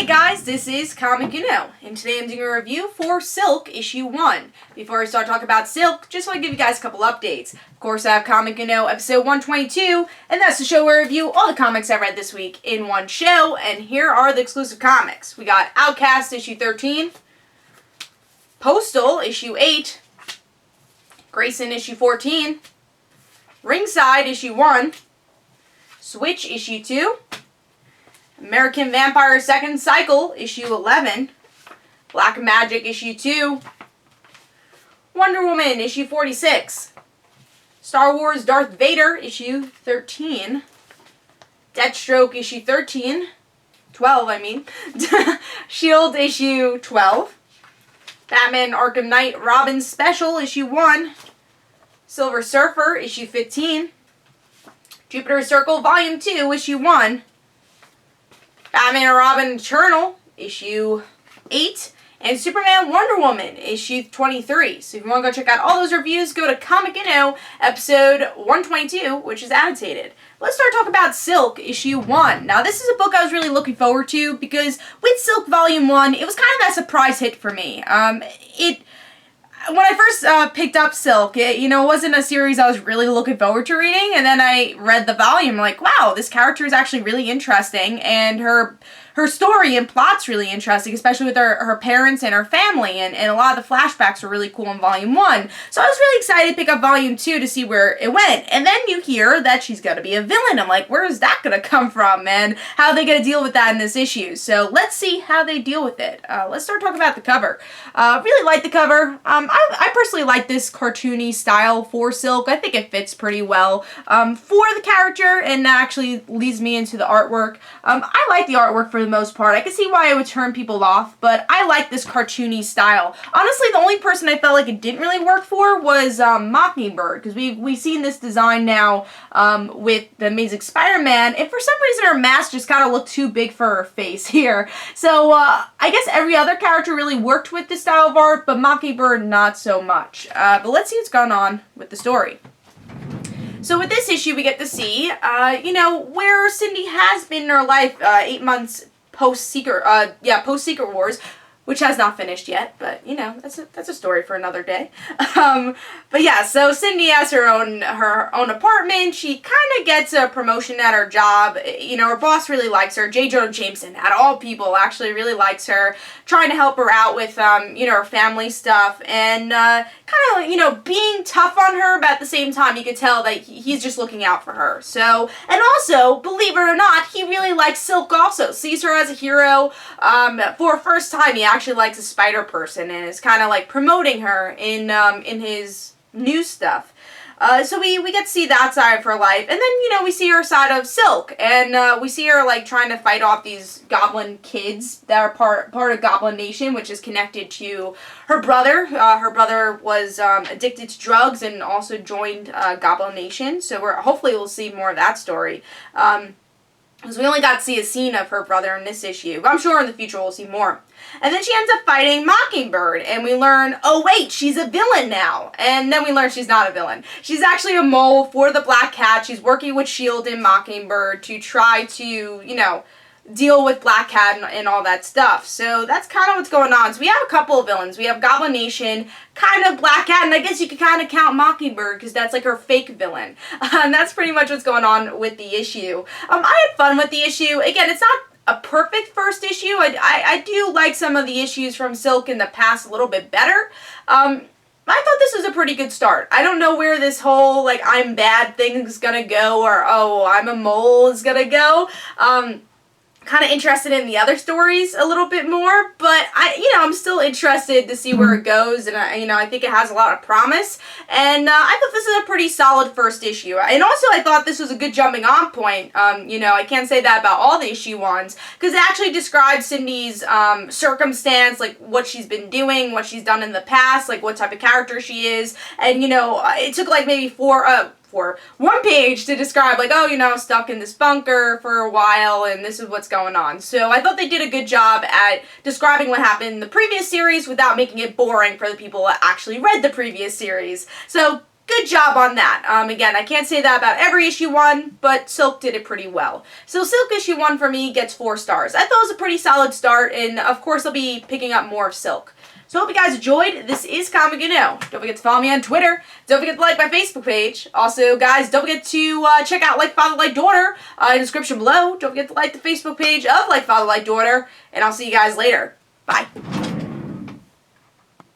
Hey guys, this is Comic Uno, and today I'm doing a review for Silk issue 1. Before I start talking about Silk, just want to give you guys a couple updates. Of course, I have Comic Uno episode 122, and that's the show where I review all the comics I read this week in one show, and here are the exclusive comics. We got Outcast issue 13, Postal issue 8, Grayson issue 14, Ringside issue 1, Switch issue 2, American Vampire Second Cycle, issue 11, Black Magic, issue 2, Wonder Woman, issue 46, Star Wars Darth Vader, issue 13, Deathstroke, issue 12, S.H.I.E.L.D., issue 12, Batman Arkham Knight Robin Special, issue 1, Silver Surfer, issue 15, Jupiter Circle, volume 2, issue 1, Batman and Robin Eternal, issue 8, and Superman Wonder Woman, issue 23. So if you want to go check out all those reviews, go to Comic Uno, episode 122, which is annotated. Let's start talking about Silk, issue 1. Now, this is a book I was really looking forward to, because with Silk volume 1, it was kind of that surprise hit for me. When I first picked up Silk, it wasn't a series I was really looking forward to reading, and then I read the volume, like, wow, this character is actually really interesting, and her story and plot's really interesting, especially with her parents and her family, and a lot of the flashbacks were really cool in volume 1. So I was really excited to pick up volume 2 to see where it went, and then you hear that she's gonna be a villain. I'm like, where is that gonna come from, and how are they gonna deal with that in this issue? So let's see how they deal with it. Let's start talking about the cover. Really like the cover. I personally like this cartoony style for Silk. I think it fits pretty well for the character, and actually leads me into the artwork. I like the artwork for the most part. I can see why it would turn people off, but I like this cartoony style. Honestly, the only person I felt like it didn't really work for was Mockingbird, because we've seen this design now with the Amazing Spider-Man, and for some reason her mask just kind of looked too big for her face here. So I guess every other character really worked with this style of art, but Mockingbird not so much. But let's see what's going on with the story. So with this issue, we get to see, where Cindy has been in her life 8 months post-Secret Wars, which has not finished yet, but, that's a story for another day. But yeah, so Cindy has her own apartment. She kind of gets a promotion at her job. Her boss really likes her. J. Jonah Jameson, out of all people, actually really likes her, trying to help her out with, her family stuff, and kind of, being tough on her, but at the same time, you could tell that he's just looking out for her. So, and also, believe it or not, he really likes Silk also, sees her as a hero. For a first time, he actually likes a spider person, and is kind of like promoting her in his new stuff. So we get to see that side of her life, and then, we see her side of Silk, and we see her, like, trying to fight off these goblin kids that are part of Goblin Nation, which is connected to her brother. Her brother was addicted to drugs and also joined Goblin Nation, so hopefully we'll see more of that story. Because we only got to see a scene of her brother in this issue, but I'm sure in the future we'll see more. And then she ends up fighting Mockingbird, and we learn, oh wait, she's a villain now. And then we learn she's not a villain. She's actually a mole for the Black Cat. She's working with S.H.I.E.L.D. and Mockingbird to try to, deal with Black Cat and all that stuff. So that's kind of what's going on. So we have a couple of villains. We have Goblin Nation, kind of Black Cat, and I guess you could kind of count Mockingbird because that's like her fake villain. That's pretty much what's going on with the issue. I had fun with the issue. Again, it's not a perfect first issue. I do like some of the issues from Silk in the past a little bit better. I thought this was a pretty good start. I don't know where this whole, like, I'm bad thing's gonna go, or, oh, I'm a mole is gonna go. Kind of interested in the other stories a little bit more, but I'm still interested to see where it goes, and I think it has a lot of promise, and I thought this is a pretty solid first issue, and also I thought this was a good jumping on point. I can't say that about all the issue ones, because it actually describes Cindy's circumstance, like what she's been doing, what she's done in the past, like what type of character she is, and it took like maybe one page to describe, like, oh, stuck in this bunker for a while, and this is what's going on. So I thought they did a good job at describing what happened in the previous series without making it boring for the people that actually read the previous series. So good job on that. Again, I can't say that about every issue 1, but Silk did it pretty well. So Silk issue 1 for me gets 4 stars. I thought it was a pretty solid start, and of course I'll be picking up more of Silk. So I hope you guys enjoyed. This is Comic Don't forget to follow me on Twitter. Don't forget to like my Facebook page. Also, guys, don't forget to check out Like Father, Like Daughter in the description below. Don't forget to like the Facebook page of Like Father, Like Daughter. And I'll see you guys later. Bye.